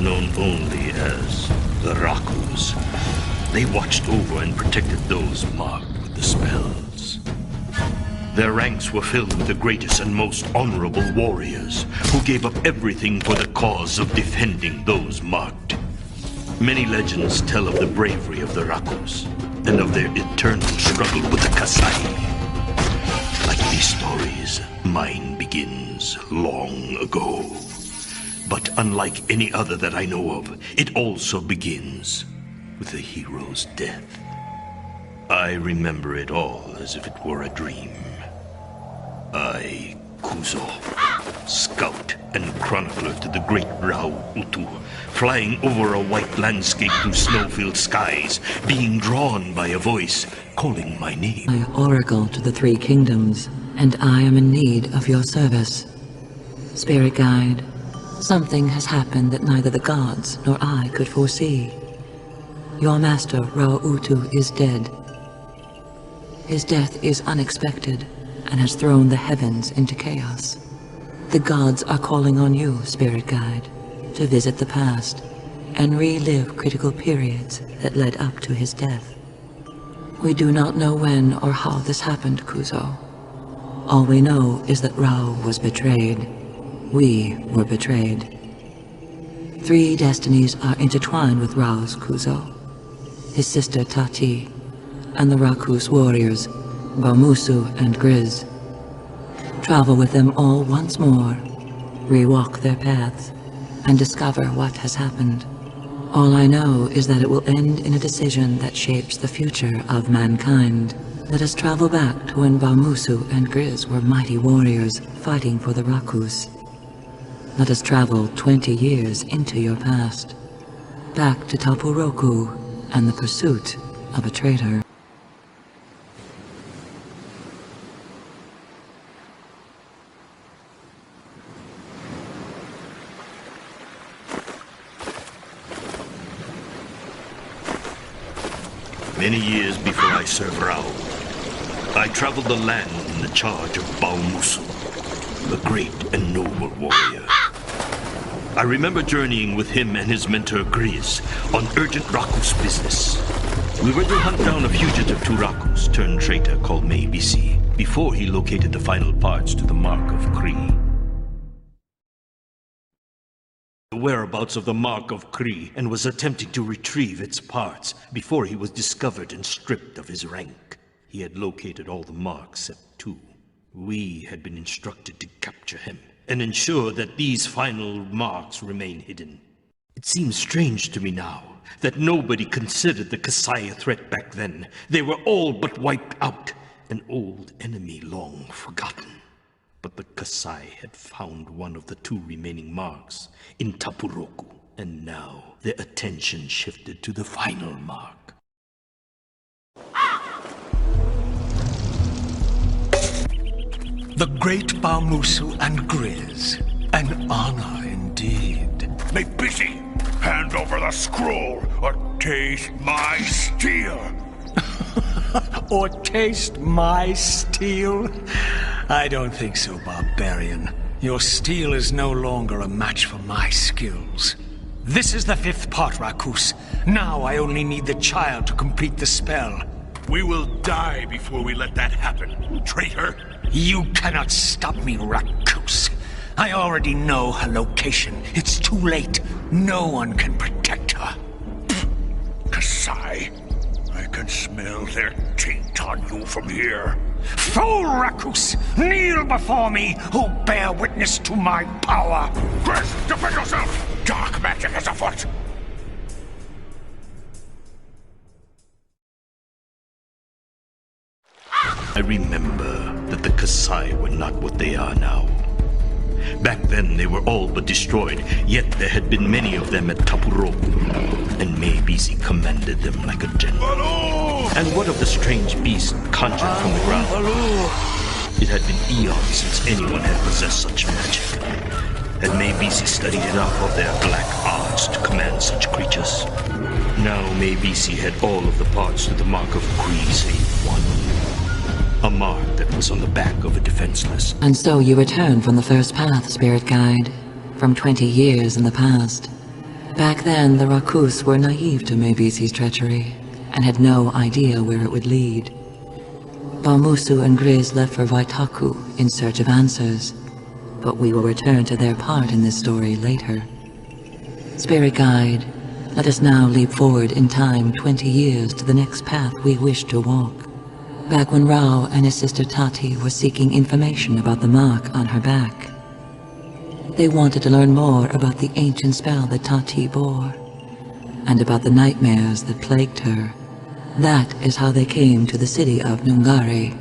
known only as the Rakus. They watched over and protected those marked with the spells. Their ranks were filled with the greatest and most honorable warriors, who gave up everything for the cause of defending those marked. Many legends tell of the bravery of the Rakus, and of their eternal struggle with the Kasai. Like these stories, mine begins long ago. But unlike any other that I know of, it also begins with the hero's death. I remember it all as if it were a dream. I, Kuzo, scout and chronicler to the great Rao Utu, flying over a white landscape through snow-filled skies, being drawn by a voice calling my name. I oracle to the three kingdoms, and I am in need of your service. Spirit guide, something has happened that neither the gods nor I could foresee. Your master, Rao Utu, is dead. His death is unexpected and has thrown the heavens into chaos. The gods are calling on you, Spirit Guide, to visit the past and relive critical periods that led up to his death. We do not know when or how this happened, Kuzo. All we know is that Rao was betrayed. We were betrayed. 3 destinies are intertwined with Rao's, Kuzo. His sister Tati, and the Rakus warriors, Baumusu and Grizz. Travel with them all once more, rewalk their paths, and discover what has happened. All I know is that it will end in a decision that shapes the future of mankind. Let us travel back to when Baumusu and Grizz were mighty warriors fighting for the Rakus. Let us travel 20 years into your past, back to Tapuroku and the pursuit of a traitor. Many years before I served Rao, I traveled the land in the charge of Baumusu, a great and noble warrior. I remember journeying with him and his mentor Grizz on urgent Rakus business. We were to hunt down a fugitive to Rakus turned traitor called Meibisi before he located the final parts to the Mark of Kree. The whereabouts of the Mark of Kree and was attempting to retrieve its parts before he was discovered and stripped of his rank. He had located all the marks except 2. We had been instructed to capture him and ensure that these final marks remain hidden. It seems strange to me now that nobody considered the Kasai a threat back then. They were all but wiped out, an old enemy long forgotten. But the Kasai had found one of the 2 remaining marks in Tapuroku, and now their attention shifted to the final mark. The great Baumusu and Grizz. An honor indeed. Meibisi, hand over the scroll or taste my steel. Or taste my steel? I don't think so, barbarian. Your steel is no longer a match for my skills. This is the 5th part, Rakus. Now I only need the child to complete the spell. We will die before we let that happen, traitor. You cannot stop me, Rakus. I already know her location. It's too late. No one can protect her. Kasai, I can smell their taint on you from here. Fool, Rakus! Kneel before me, who bear witness to my power! Grizz, defend yourself! Dark magic is afoot! I remember that the Kasai were not what they are now. Back then they were all but destroyed, yet there had been many of them at Tapuroku, and Meibisi commanded them like a general. Baloo! And what of the strange beast conjured from the ground? Baloo! It had been eons since anyone had possessed such magic. Had Meibisi studied enough of their black arts to command such creatures? Now Meibisi had all of the parts to the Mark of Kree save one. A mark that was on the back of a defenseless. And so you return from the first path, Spirit Guide, from 20 years in the past. Back then, the Rakus were naive to Mevisi's treachery, and had no idea where it would lead. Balmusu and Grizz left for Vaitaku in search of answers, but we will return to their part in this story later. Spirit Guide, let us now leap forward in time 20 years to the next path we wish to walk. Back when Rao and his sister Tati were seeking information about the mark on her back. They wanted to learn more about the ancient spell that Tati bore, and about the nightmares that plagued her. That is how they came to the city of Nungari.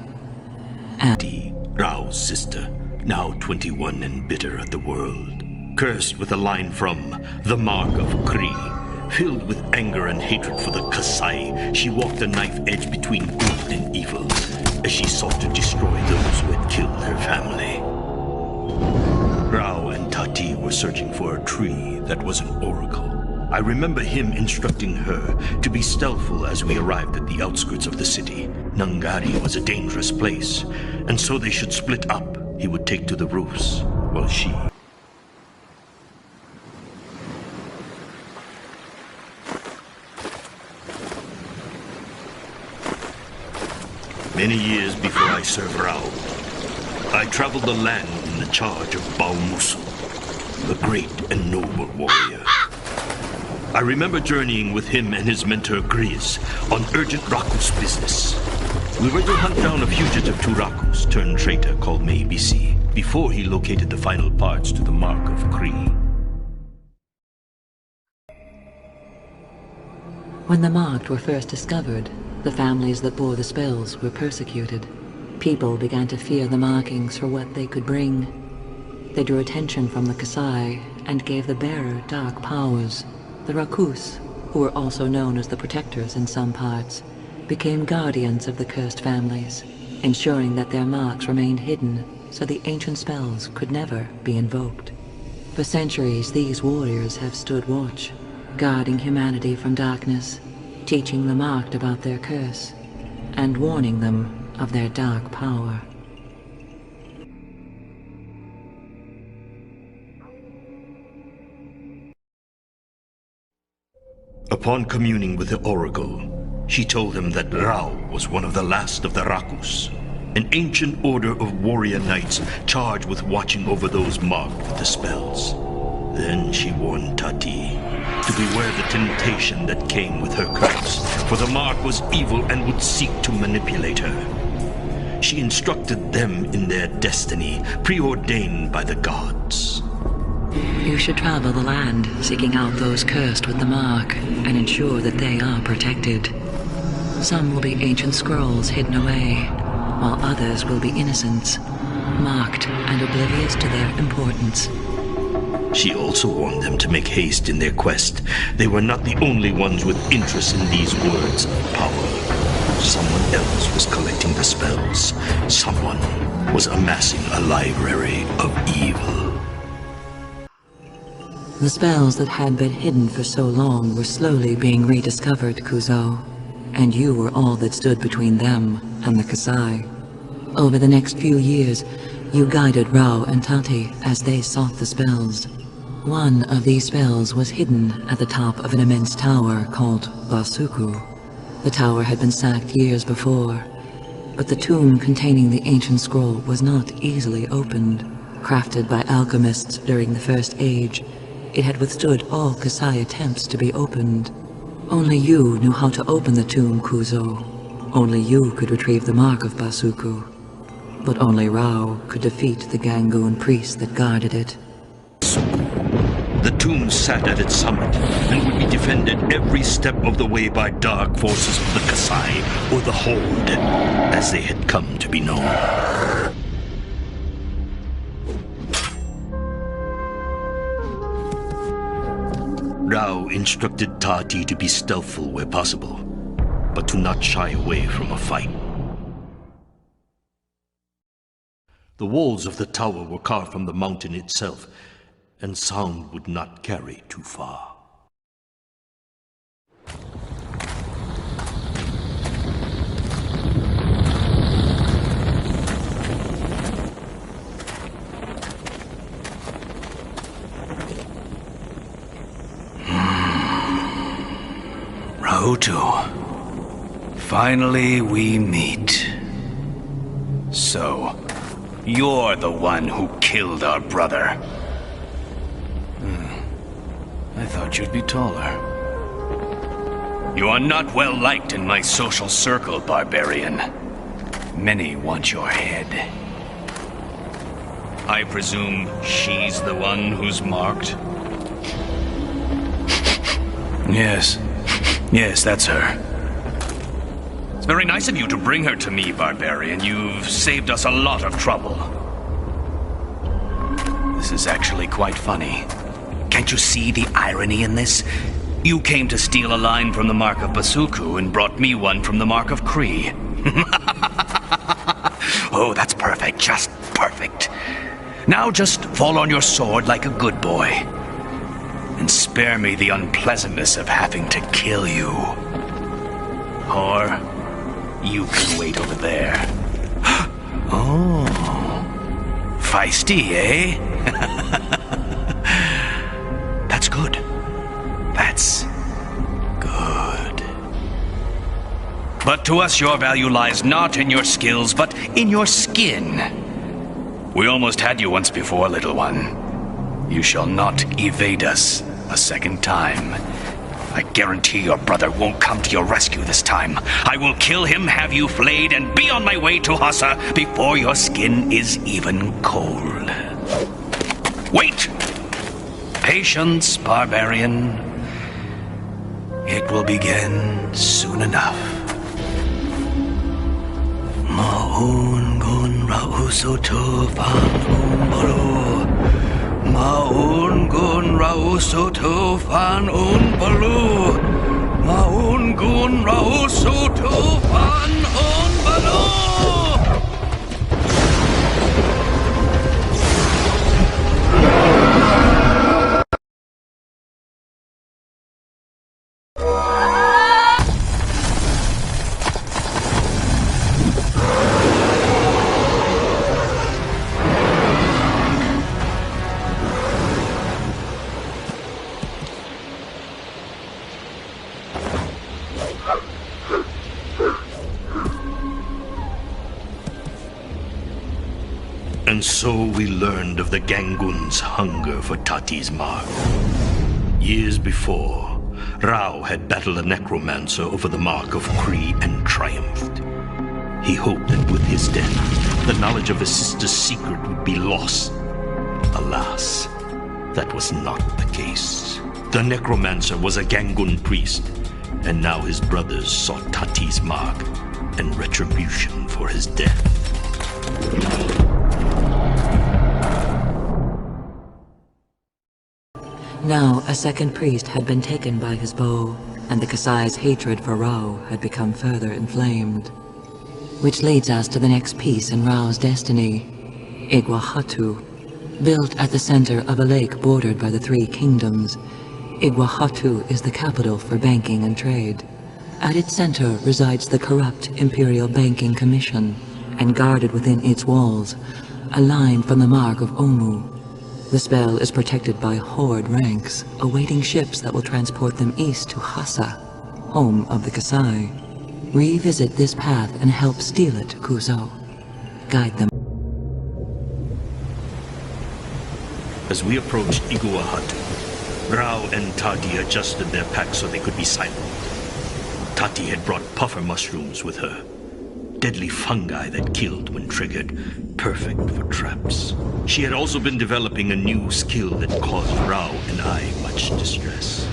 And Rao's sister, now 21 and bitter at the world, cursed with a line from the Mark of Kree. Filled with anger and hatred for the Kasai, she walked a knife edge between good and evil as she sought to destroy those who had killed her family. Rao and Tati were searching for a tree that was an oracle. I remember him instructing her to be stealthful as we arrived at the outskirts of the city. Nungari was a dangerous place, and so they should split up. He would take to the roofs, while she... Many years before I served Rao, I traveled the land in the charge of Balmusu, a great and noble warrior. I remember journeying with him and his mentor Grizz on urgent Rakus business. We were to hunt down a fugitive to Rakus turned traitor called Meibisi before he located the final parts to the Mark of Kree. when the marked were first discovered, the families that bore the spells were persecuted. People began to fear the markings for what they could bring. They drew attention from the Kasai and gave the bearer dark powers. The Rakus, who were also known as the Protectors in some parts, became guardians of the cursed families, ensuring that their marks remained hidden so the ancient spells could never be invoked. For centuries, these warriors have stood watch, guarding humanity from darkness, teaching the marked about their curse, and warning them of their dark power. Upon communing with the Oracle, she told him that Rao was one of the last of the Rakus, an ancient order of warrior knights charged with watching over those marked with the spells. Then she warned Tati to beware the temptation that came with her curse, for the mark was evil and would seek to manipulate her. She instructed them in their destiny, preordained by the gods. You should travel the land, seeking out those cursed with the mark, and ensure that they are protected. Some will be ancient scrolls hidden away, while others will be innocents, marked and oblivious to their importance. She also warned them to make haste in their quest. They were not the only ones with interest in these words of power. Someone else was collecting the spells. Someone was amassing a library of evil. The spells that had been hidden for so long were slowly being rediscovered, Kuzo, and you were all that stood between them and the Kasai. Over the next few years, you guided Rao and Tati as they sought the spells. One of these spells was hidden at the top of an immense tower called Basuku. The tower had been sacked years before, but the tomb containing the ancient scroll was not easily opened. Crafted by alchemists during the First Age, it had withstood all Kasai attempts to be opened. Only you knew how to open the tomb, Kuzo. Only you could retrieve the mark of Basuku. But only Rao could defeat the Gangoon priest that guarded it. The tomb sat at its summit and would be defended every step of the way by dark forces of the Kasai, or the Horde, as they had come to be known. Rao instructed Tati to be stealthful where possible, but to not shy away from a fight. The walls of the tower were carved from the mountain itself, and sound would not carry too far. Rahutu. Finally, we meet. So, you're the one who killed our brother. I thought you'd be taller. You are not well liked in my social circle, barbarian. Many want your head. I presume she's the one who's marked? Yes. Yes, that's her. It's very nice of you to bring her to me, barbarian. You've saved us a lot of trouble. This is actually quite funny. Can't you see the irony in this? You came to steal a line from the Mark of Basuku and brought me one from the Mark of Kree. Oh, that's perfect. Just perfect. Now just fall on your sword like a good boy. And spare me the unpleasantness of having to kill you. Or you can wait over there. Oh. Feisty, eh? That's good. That's good. But to us, your value lies not in your skills, but in your skin. We almost had you once before, little one. You shall not evade us a second time. I guarantee your brother won't come to your rescue this time. I will kill him, have you flayed, and be on my way to Hassa before your skin is even cold. Wait! Patience, barbarian. It will begin soon enough. Maun gun rausoto fan umbalo. Maun gun rausoto fan umbalo. Maun gun rausoto fan umbalo. And so we learned of the Gangun's hunger for Tati's mark. Years before, Rao had battled a necromancer over the mark of Kree and triumphed. He hoped that with his death, the knowledge of his sister's secret would be lost. Alas, that was not the case. The necromancer was a Gangun priest, and now his brothers sought Tati's mark and retribution for his death. Now, a second priest had been taken by his bow, and the Kasai's hatred for Rao had become further inflamed. Which leads us to the next piece in Rao's destiny, Iguahatu. Built at the center of a lake bordered by the three kingdoms, Iguahatu is the capital for banking and trade. At its center resides the corrupt Imperial Banking Commission, and guarded within its walls, a line from the mark of Omu. The spell is protected by horde ranks, awaiting ships that will transport them east to Hassa, home of the Kasai. Revisit this path and help steal it, Kuzo. Guide them. As we approached Iguahatu, Rao and Tati adjusted their packs so they could be silent. Tati had brought puffer mushrooms with her. Deadly fungi that killed when triggered, perfect for traps. She had also been developing a new skill that caused Rao and I much distress.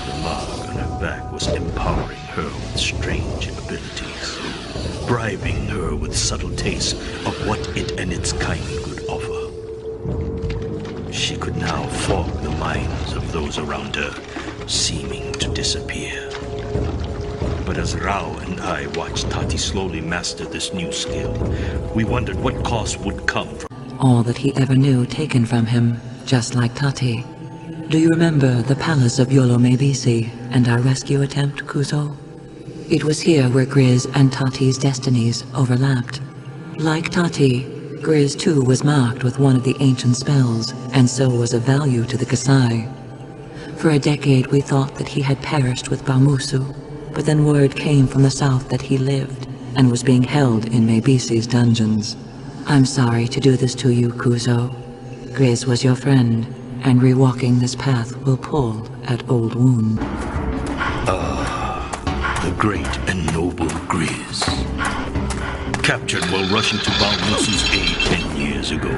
The mark on her back was empowering her with strange abilities, bribing her with subtle tastes of what it and its kind could offer. She could now fog the minds of those around her, seeming to disappear. But as Rao and I watched Tati slowly master this new skill, we wondered what cost would come from All that he ever knew taken from him, just like Tati. Do you remember the palace of Yolo Mebisi and our rescue attempt, Kuzo? It was here where Grizz and Tati's destinies overlapped. Like Tati, Grizz too was marked with one of the ancient spells, and so was of value to the Kasai. For a decade we thought that he had perished with Bamusu, but then word came from the south that he lived and was being held in Mabisi's dungeons. I'm sorry to do this to you, Kuzo. Grizz was your friend, and rewalking this path will pull at old wounds. The great and noble Grizz. Captured while rushing to Balmusu's aid 10 years ago.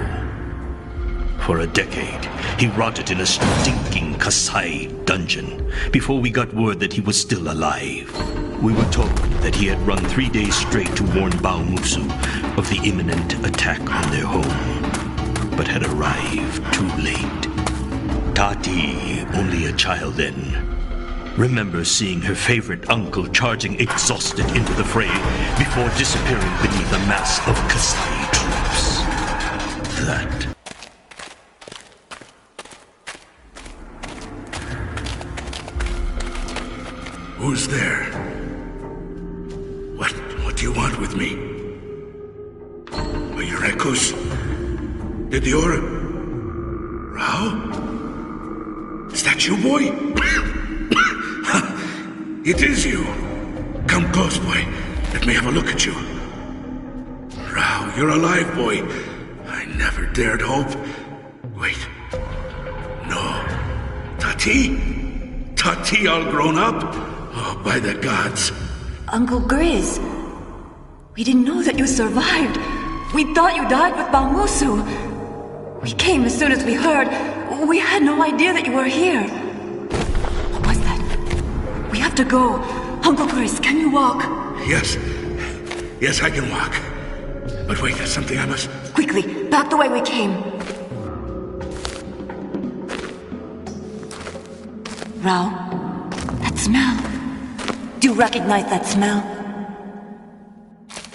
For a decade, he rotted in a stinking Kasai dungeon before we got word that he was still alive. We were told that he had run 3 days straight to warn Balmusu of the imminent attack on their home, but had arrived too late. Tati, only a child then, remembers seeing her favorite uncle charging exhausted into the fray before disappearing beneath a mass of Kasai troops. That... Who's there? What do you want with me? Are you Rekus? Did the aura... Rao? Is that you, boy? It is you. Come close, boy. Let me have a look at you. Rao, you're alive, boy. I never dared hope. Wait. No. Tati? Tati all grown up? Oh, by the gods. Uncle Grizz, we didn't know that you survived. We thought you died with Balmusu. We came as soon as we heard. We had no idea that you were here. What was that? We have to go. Uncle Grizz, can you walk? Yes. Yes, I can walk. But wait, there's something I must... Quickly, back the way we came. Rao, that smell. Do you recognize that smell?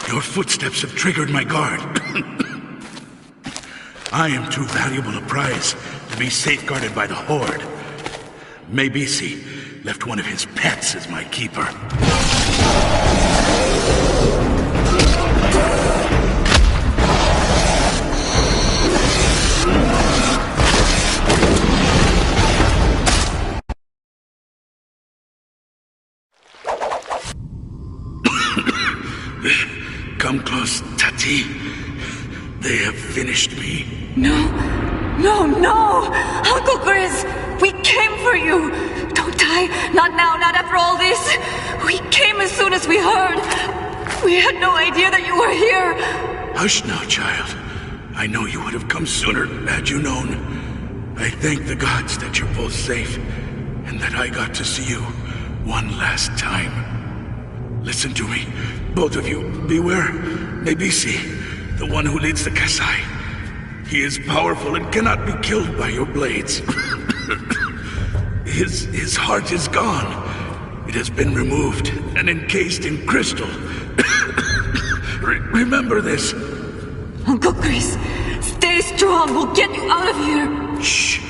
Your footsteps have triggered my guard. I am too valuable a prize to be safeguarded by the Horde. Mabisi left one of his pets as my keeper. Come close, Tati. They have finished me. No! Uncle Grizz! We came for you! Don't die! Not now, not after all this! We came as soon as we heard! We had no idea that you were here! Hush now, child. I know you would have come sooner had you known. I thank the gods that you're both safe, and that I got to see you one last time. Listen to me, both of you. Beware Mabisi, the one who leads the Kasai. He is powerful and cannot be killed by your blades. His heart is gone. It has been removed and encased in crystal. Remember this. Uncle Grizz, stay strong. We'll get you out of here. Shh.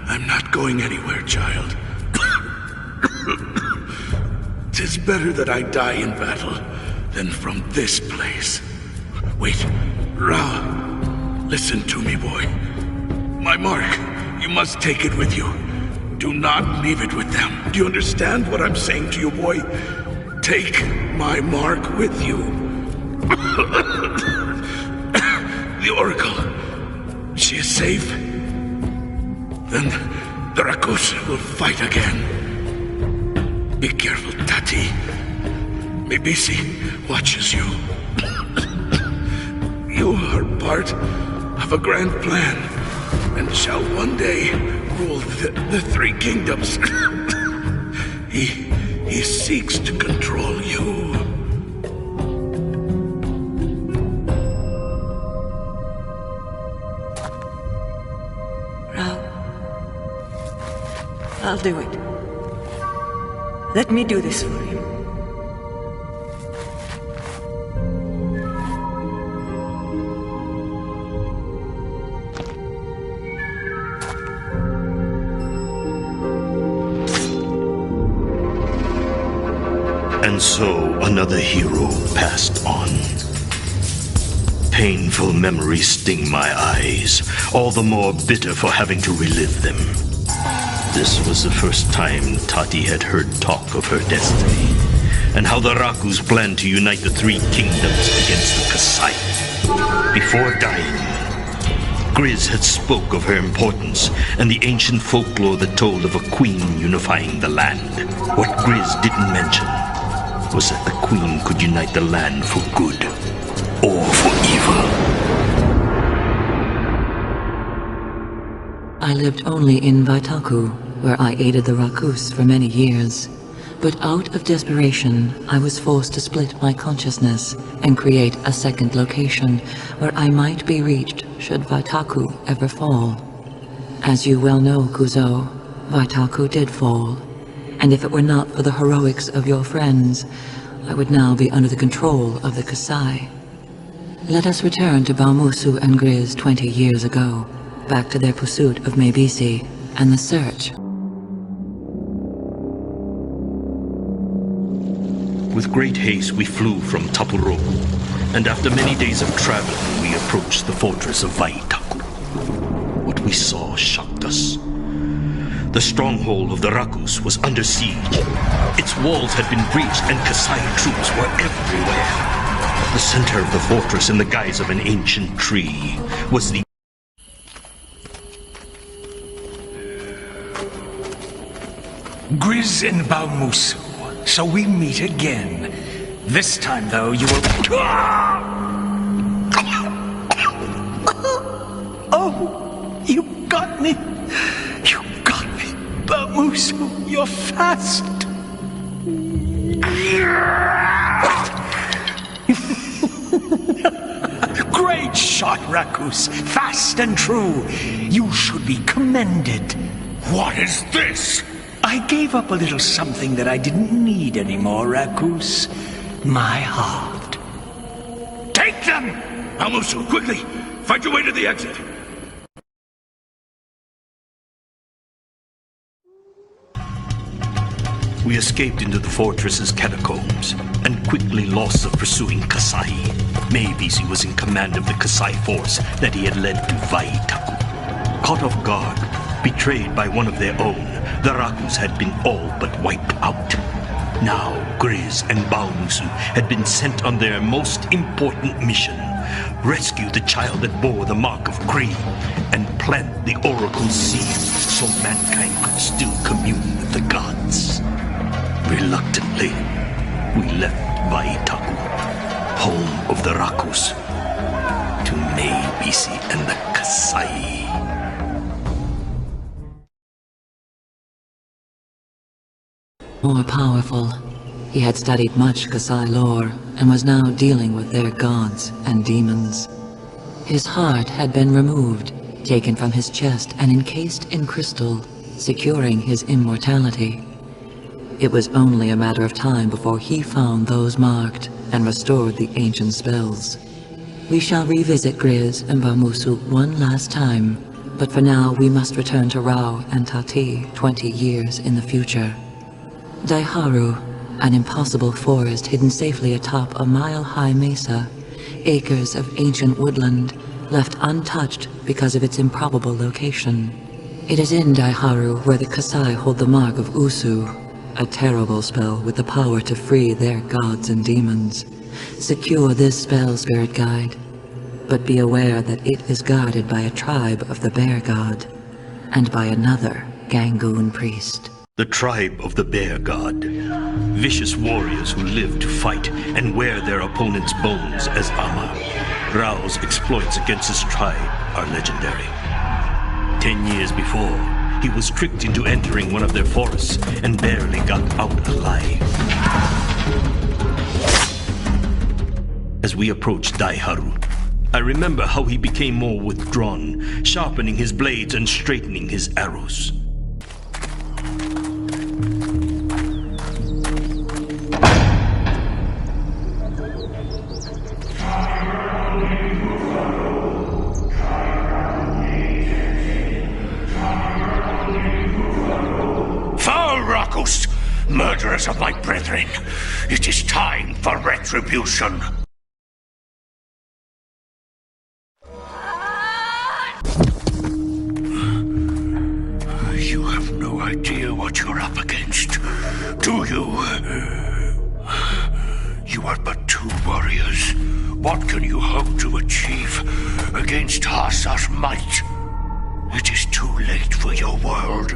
I'm not going anywhere, child. 'Tis better that I die in battle than from this place. Wait, Ra, listen to me, boy. My mark, you must take it with you. Do not leave it with them. Do you understand what I'm saying to you, boy? Take my mark with you. The Oracle, she is safe? Then the Rakus will fight again. Be careful, Tati. Mabisi watches you. You are part of a grand plan, and shall one day rule the three kingdoms. He seeks to control you. Rao, I'll do it. Let me do this for him. And so another hero passed on. Painful memories sting my eyes, all the more bitter for having to relive them. This was the first time Tati had heard talk of her destiny, and how the Rakus planned to unite the three kingdoms against the Kasai. Before dying, Grizz had spoke of her importance and the ancient folklore that told of a queen unifying the land. What Grizz didn't mention was that the queen could unite the land for good or for evil. I lived only in Vaitaku, where I aided the Rakus for many years. But out of desperation, I was forced to split my consciousness and create a second location where I might be reached should Vaitaku ever fall. As you well know, Kuzo, Vaitaku did fall. And if it were not for the heroics of your friends, I would now be under the control of the Kasai. Let us return to Baumusu and Grizz 20 years ago, back to their pursuit of Meibisi and the search. With great haste we flew from Tapuro, and after many days of traveling we approached the fortress of Vaitaku. What we saw shocked us. The stronghold of the Rakus was under siege. Its walls had been breached and Kasai troops were everywhere. The center of the fortress, in the guise of an ancient tree, was the Grizz and Baumusu. So we meet again. This time, though, you will... Oh, you got me. You got me. Baumusu, you're fast. Great shot, Rakus. Fast and true. You should be commended. What is this? I gave up a little something that I didn't need anymore, Rakus. My heart. Take them! Baumusu, quickly! Find your way to the exit! We escaped into the fortress's catacombs and quickly lost the pursuing Kasai. Meibisi was in command of the Kasai force that he had led to Vaitaku. Caught off guard, betrayed by one of their own, the Rakus had been all but wiped out. Now Grizz and Baumusu had been sent on their most important mission: rescue the child that bore the mark of Kree and plant the Oracle's seed so mankind could still commune with the gods. Reluctantly, we left Vaitaku, home of the Rakus, to Meibisi and the Kasai. More powerful, he had studied much Kasai lore and was now dealing with their gods and demons. His heart had been removed, taken from his chest and encased in crystal, securing his immortality. It was only a matter of time before he found those marked and restored the ancient spells. We shall revisit Grizz and Baumusu one last time, but for now we must return to Rao and Tati 20 years in the future. Daiharu, an impossible forest hidden safely atop a mile-high mesa, acres of ancient woodland, left untouched because of its improbable location. It is in Daiharu where the Kasai hold the mark of Usu, a terrible spell with the power to free their gods and demons. Secure this spell, Spirit Guide, but be aware that it is guarded by a tribe of the Bear God, and by another Gangoon priest. The tribe of the Bear God. Vicious warriors who live to fight and wear their opponent's bones as armor. Rao's exploits against his tribe are legendary. 10 years before, he was tricked into entering one of their forests and barely got out alive. As we approached Daiharu, I remember how he became more withdrawn, sharpening his blades and straightening his arrows. Murderers of my brethren, it is time for retribution. You have no idea idea what you're up against, do you? You are but two warriors. What can you hope to achieve against Hasa's might? It is too late for your world.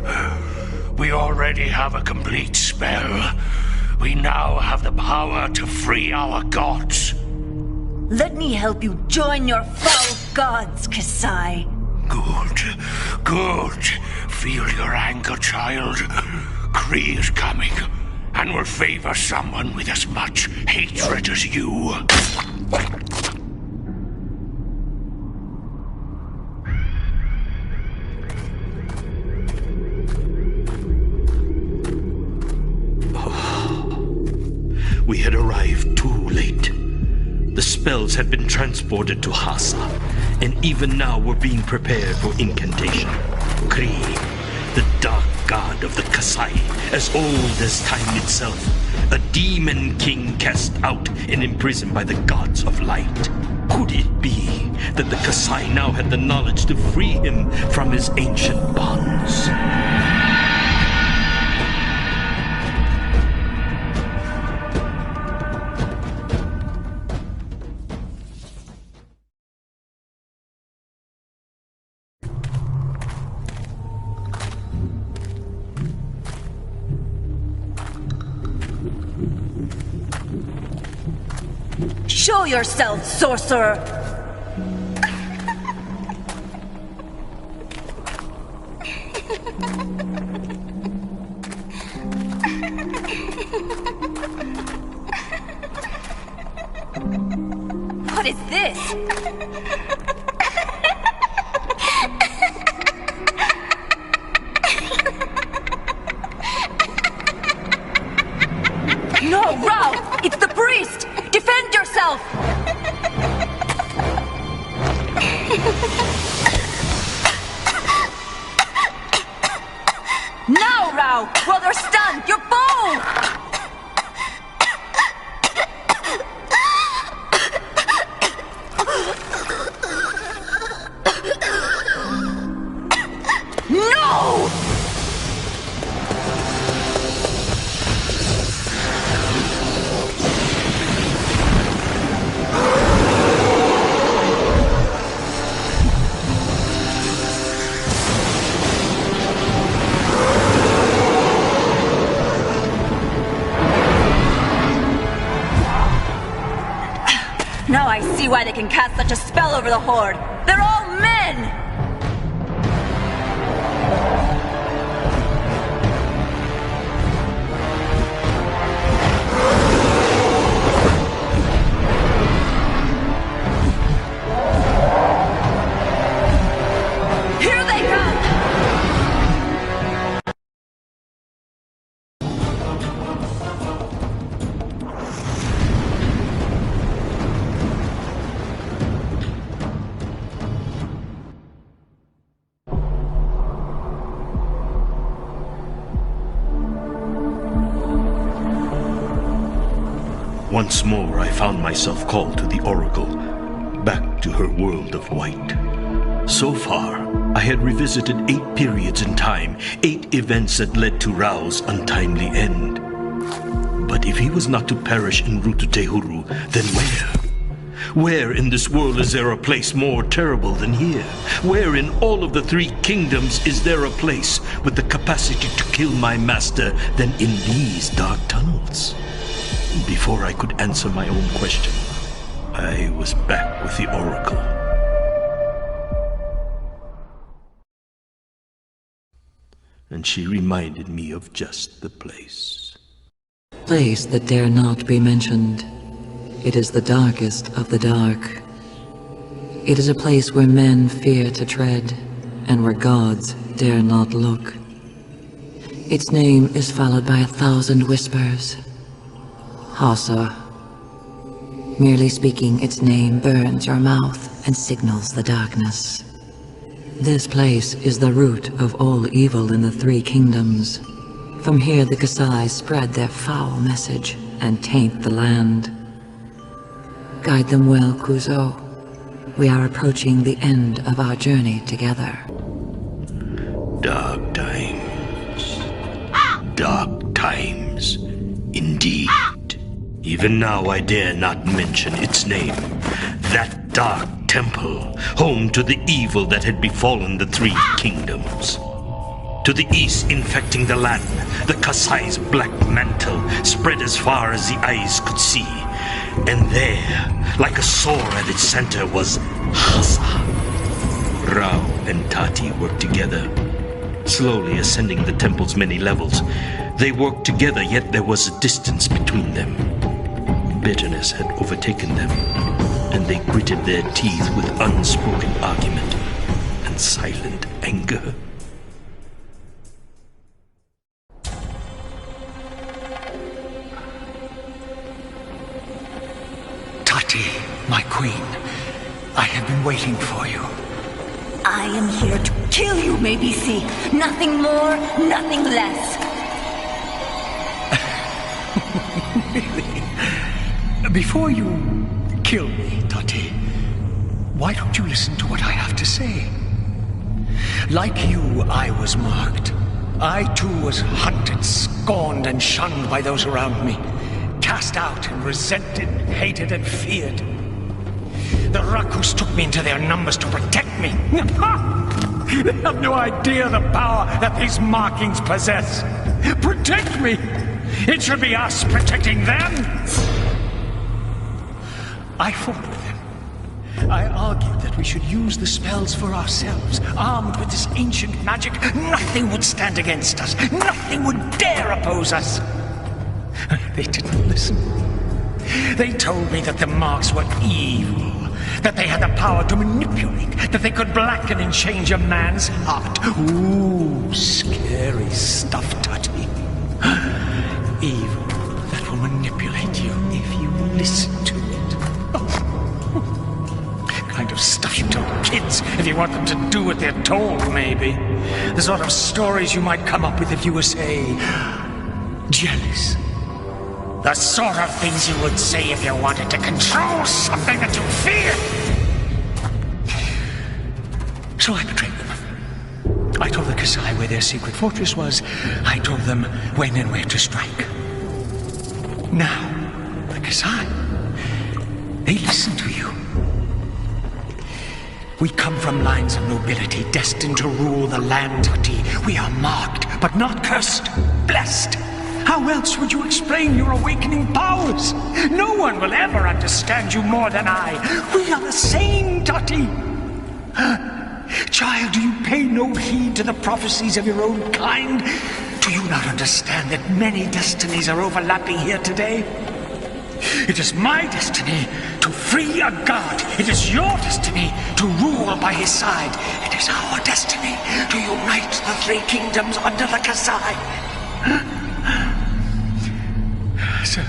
We already have a complete spell. We now have the power to free our gods. Let me help you join your foul gods, Kasai. Good. Feel your anger, child. Kree is coming, and will favor someone with as much hatred as you. We had arrived too late. The spells had been transported to Hasa, and even now were being prepared for incantation. Kree, the dark god of the Kasai, as old as time itself, a demon king cast out and imprisoned by the gods of light. Could it be that the Kasai now had the knowledge to free him from his ancient bonds? Show yourself, sorcerer! What is this? No, Rao! It's the priest! Defend yourself! Now, Rao! While they're stunned, your bow! No! Now I see why they can cast such a spell over the Horde. They're all men! Here they come! Once more I found myself called to the Oracle, back to her world of white. So far, I had revisited 8 periods in time, 8 events that led to Rao's untimely end. But if he was not to perish en route to Tehuru, then where? Where in this world is there a place more terrible than here? Where in all of the 3 kingdoms is there a place with the capacity to kill my master than in these dark tunnels? Before I could answer my own question, I was back with the Oracle. And she reminded me of just the place. Place that dare not be mentioned. It is the darkest of the dark. It is a place where men fear to tread, and where gods dare not look. Its name is followed by 1,000 whispers. Hasa. Merely speaking its name burns your mouth and signals the darkness. This place is the root of all evil in the 3 kingdoms. From here the Kasai spread their foul message and taint the land. Guide them well, Kuzo. We are approaching the end of our journey together. Dark times. dark times, indeed. Even now I dare not mention its name. That dark temple, home to the evil that had befallen the three kingdoms. To the east, infecting the land, the Kasai's black mantle spread as far as the eyes could see. And there, like a sword at its center, was Hasa. Rao and Tati worked together, slowly ascending the temple's many levels. They worked together, yet there was a distance between them. Bitterness had overtaken them, and they gritted their teeth with unspoken argument and silent anger. Tati, my queen, I have been waiting for you. I am here to kill you, Mabisi. Nothing more, nothing less. Really? Before you kill me, Tati, why don't you listen to what I have to say? Like you, I was marked. I too was hunted, scorned, and shunned by those around me. Cast out and resented, hated, and feared. The Rakus took me into their numbers to protect me. They have no idea the power that these markings possess. Protect me! It should be us protecting them! I fought with them. I argued that we should use the spells for ourselves. Armed with this ancient magic, nothing would stand against us. Nothing would dare oppose us. They didn't listen. They told me that the marks were evil, that they had the power to manipulate, that they could blacken and change a man's heart. Ooh, scary stuff, Tati. Evil that will manipulate you if you listen to it. Kind of stuff you tell kids if you want them to do what they're told, maybe. The sort of stories you might come up with if you were, say, jealous. The sort of things you would say if you wanted to control something that you fear. So I betrayed them. I told the Kasai where their secret fortress was. I told them when and where to strike. Now, the Kasai, they listen to you. We come from lines of nobility destined to rule the land, Tati. We are marked, but not cursed. Blessed. How else would you explain your awakening powers? No one will ever understand you more than I. We are the same, Tati. Child, do you pay no heed to the prophecies of your own kind? Do you not understand that many destinies are overlapping here today? It is my destiny to free a god. It is your destiny to rule by his side. It is our destiny to unite the three kingdoms under the Kasai. So,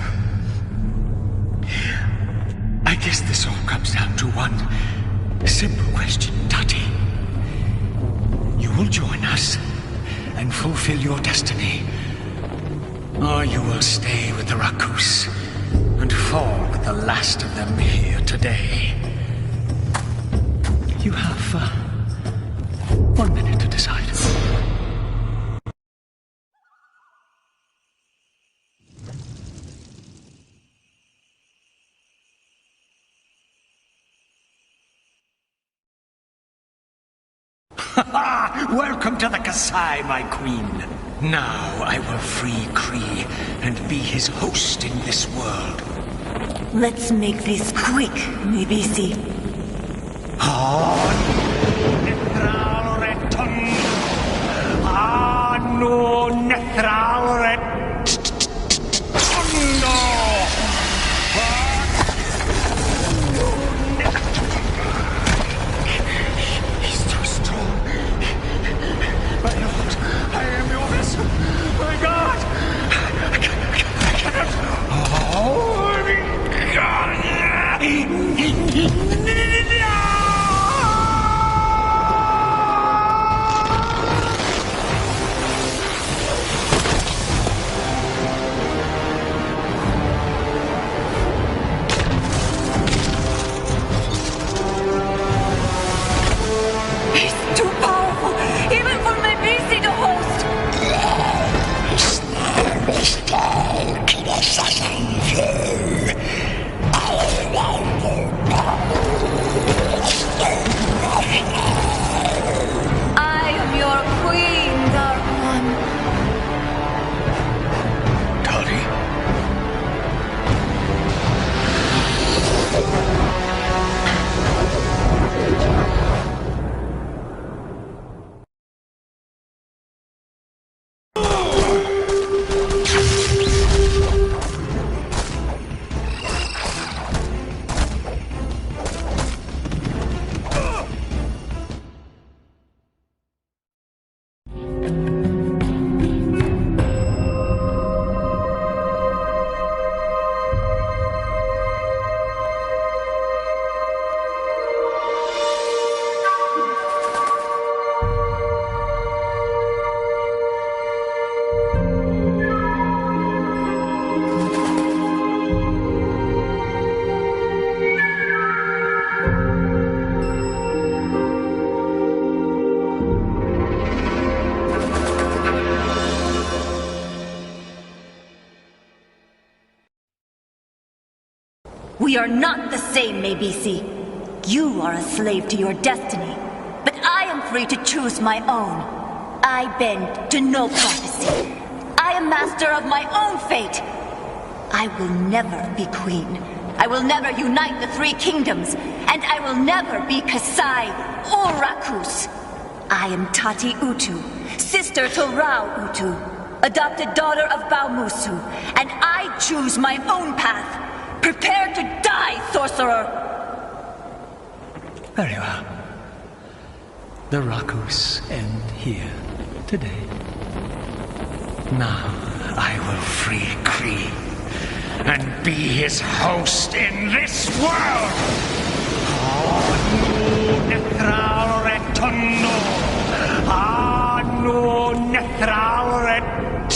I guess this all comes down to one simple question, Tati. You will join us and fulfill your destiny, or you will stay with the Rakus and fall with the last of them here today. You have 1 minute to decide. Welcome to the Kasai, my queen. Now I will free Kree and be his host in this world. Let's make this quick, Mabisi. He's too strong. My Lord, I am your vessel. My God! I cannot. Oh, my God! 「 Ah! We are not the same, Mabisi. You are a slave to your destiny, but I am free to choose my own. I bend to no prophecy. I am master of my own fate. I will never be queen. I will never unite the three kingdoms, and I will never be Kasai or Rakus. I am Tati Utu, sister to Rao Utu, adopted daughter of Baumusu, and I choose my own path. Prepare to die, sorcerer! Very well. The Rakus end here today. Now I will free Kree and be his host in this world! Anu Nethral Retondo! Anu Nethral Retondo!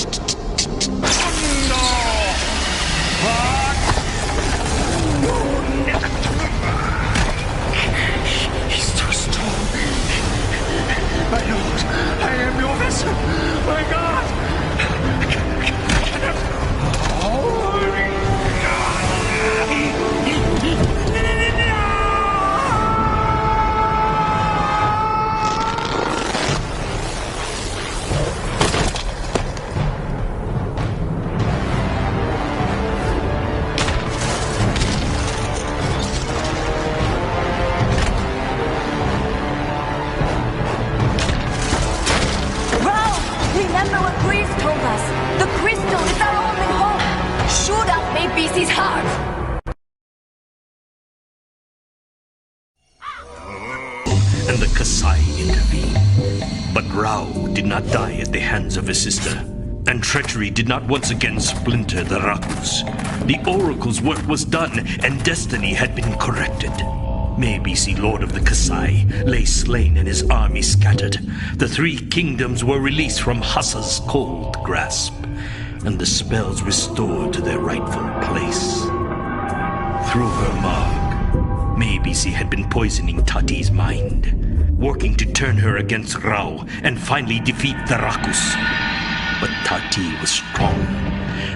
He's too strong. My lord, I am your vessel. My God! Remember what Grease told us. The crystal is our only hope. Shoot out Mabisi's heart. And the Kasai intervened. But Rao did not die at the hands of his sister, and treachery did not once again splinter the Rakus. The Oracle's work was done, and destiny had been corrected. Mabisi, Lord of the Kasai, lay slain and his army scattered. The three kingdoms were released from Hassa's cold grasp, and the spells restored to their rightful place. Through her mark, Mabisi had been poisoning Tati's mind, working to turn her against Rao and finally defeat the Rakus. But Tati was strong,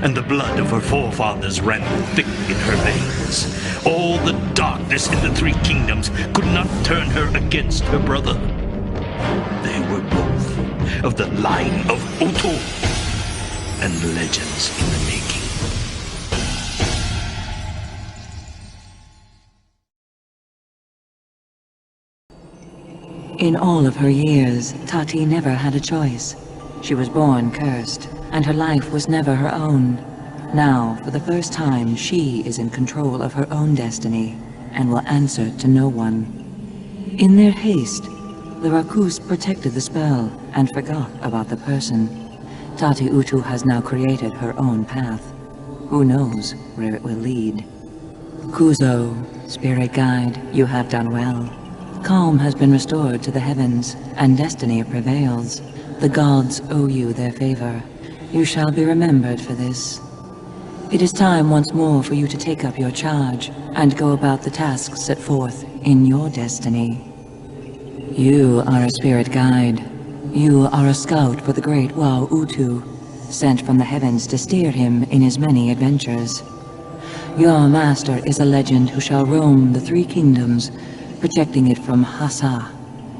and the blood of her forefathers ran thick in her veins. All the darkness in the three kingdoms could not turn her against her brother. They were both of the line of Utu, and legends in the making. In all of her years, Tati never had a choice. She was born cursed, and her life was never her own. Now, for the first time, she is in control of her own destiny, and will answer to no one. In their haste, the Rakus protected the spell, and forgot about the person. Tati Utu has now created her own path. Who knows where it will lead? Kuzo, spirit guide, you have done well. Calm has been restored to the heavens, and destiny prevails. The gods owe you their favor. You shall be remembered for this. It is time once more for you to take up your charge, and go about the tasks set forth in your destiny. You are a spirit guide. You are a scout for the great Wa Utu, sent from the heavens to steer him in his many adventures. Your master is a legend who shall roam the three kingdoms, protecting it from Hassa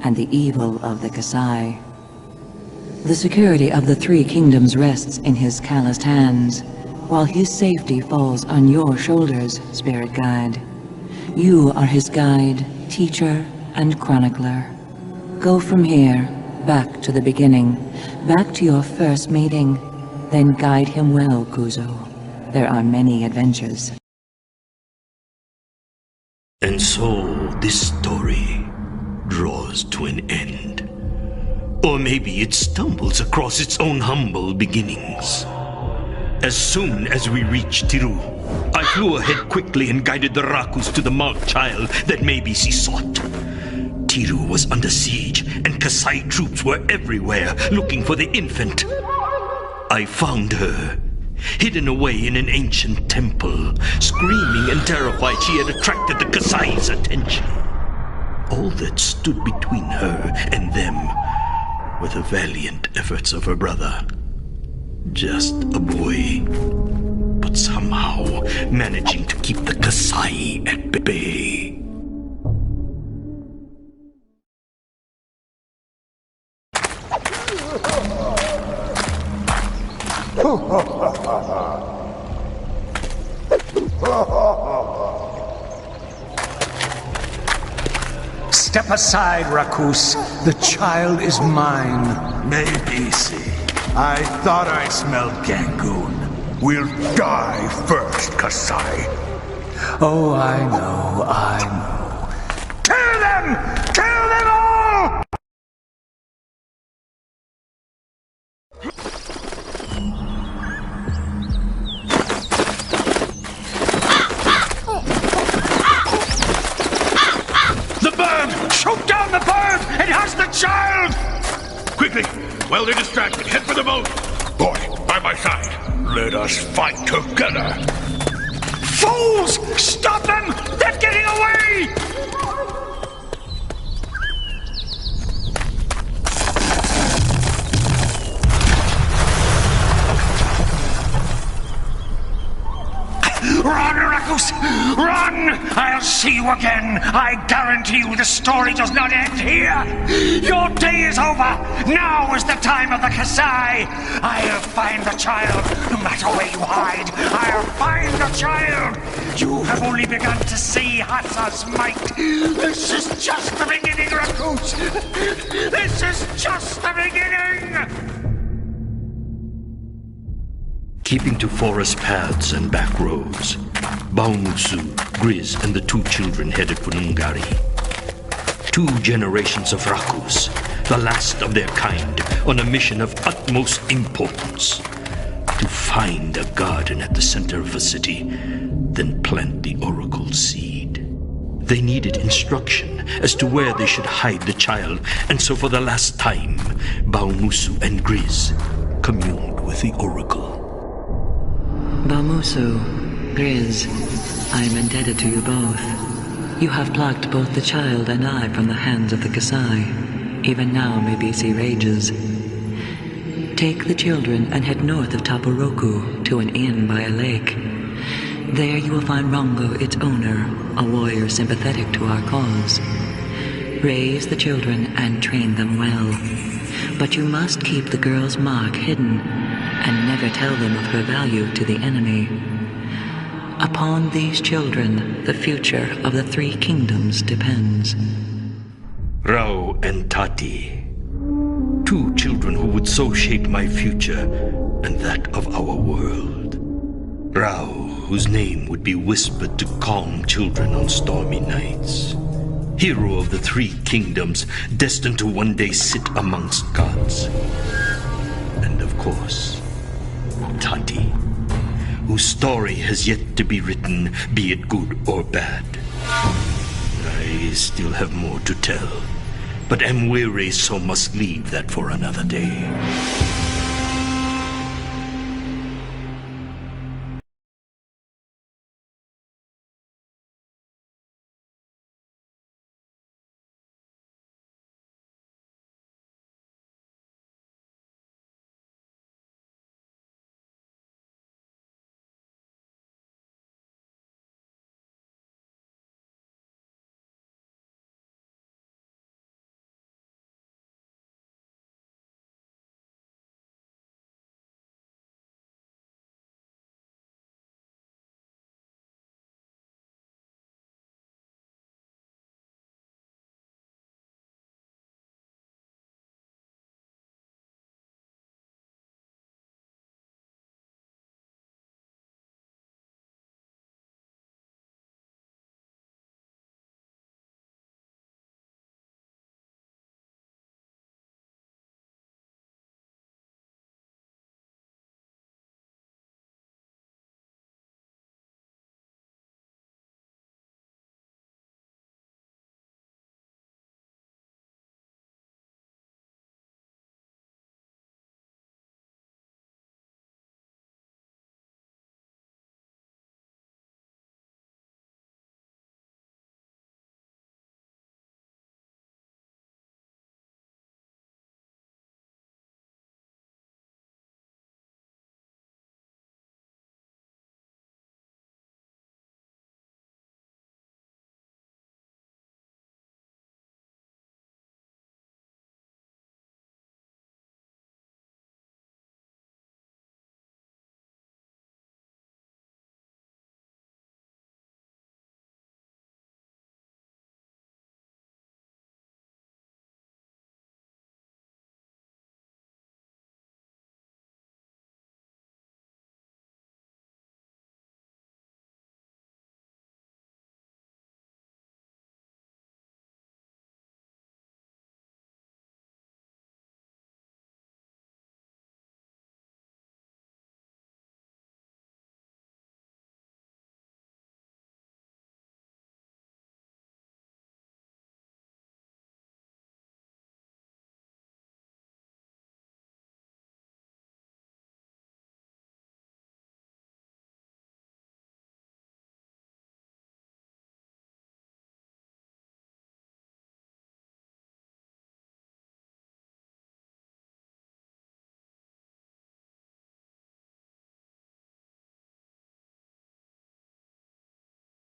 and the evil of the Kasai. The security of the three kingdoms rests in his calloused hands, while his safety falls on your shoulders, spirit guide. You are his guide, teacher, and chronicler. Go from here, back to the beginning, back to your first meeting, then guide him well, Kuzo. There are many adventures. And so this story draws to an end. Or maybe it stumbles across its own humble beginnings. As soon as we reached Tiru, I flew ahead quickly and guided the Rakus to the marked child that Mabisi sought. Tiru was under siege, and Kasai troops were everywhere looking for the infant. I found her, hidden away in an ancient temple, screaming and terrified she had attracted the Kasai's attention. All that stood between her and them were the valiant efforts of her brother. Just a boy, but somehow somehow managing to keep the Kasai at bay. Step aside, Rakus. The child is mine. Maybe, see. I thought I smelled Gangoon. We'll die first, Kasai. Oh, I know. Kill them! Kill them all! The bird! Shoot down the bird! It has the child! Quickly, while they're distracted, head for the boat. Boy, by my side. Let us fight together. Fools! Stop them! They're getting away! Run, Rakus! Run! I'll see you again. I guarantee you the story does not end here. Your day is over. Now is the time of the Kasai. I'll find the child, no matter where you hide. I'll find the child. You have only begun to see Hatsa's might. This is just the beginning, Rakus. This is just the beginning. Keeping to forest paths and back roads, Baumusu, Grizz, and the two children headed for Nungari. 2 generations of Rakus, the last of their kind, on a mission of utmost importance. To find a garden at the center of a city, then plant the oracle seed. They needed instruction as to where they should hide the child, and so for the last time, Baumusu and Grizz communed with the oracle. Baumusu, Grizz, I am indebted to you both. You have plucked both the child and I from the hands of the Kasai. Even now Mibisi rages. Take the children and head north of Taporoku to an inn by a lake. There you will find Rongo, its owner, a warrior sympathetic to our cause. Raise the children and train them well. But you must keep the girl's mark hidden, and never tell them of her value to the enemy. Upon these children, the future of the 3 kingdoms depends. Rao and Tati, 2 children who would so shape my future and that of our world. Rao, whose name would be whispered to calm children on stormy nights. Hero of the 3 kingdoms, destined to one day sit amongst gods. And of course, Tati, whose story has yet to be written, be it good or bad. I still have more to tell, but am weary, so must leave that for another day.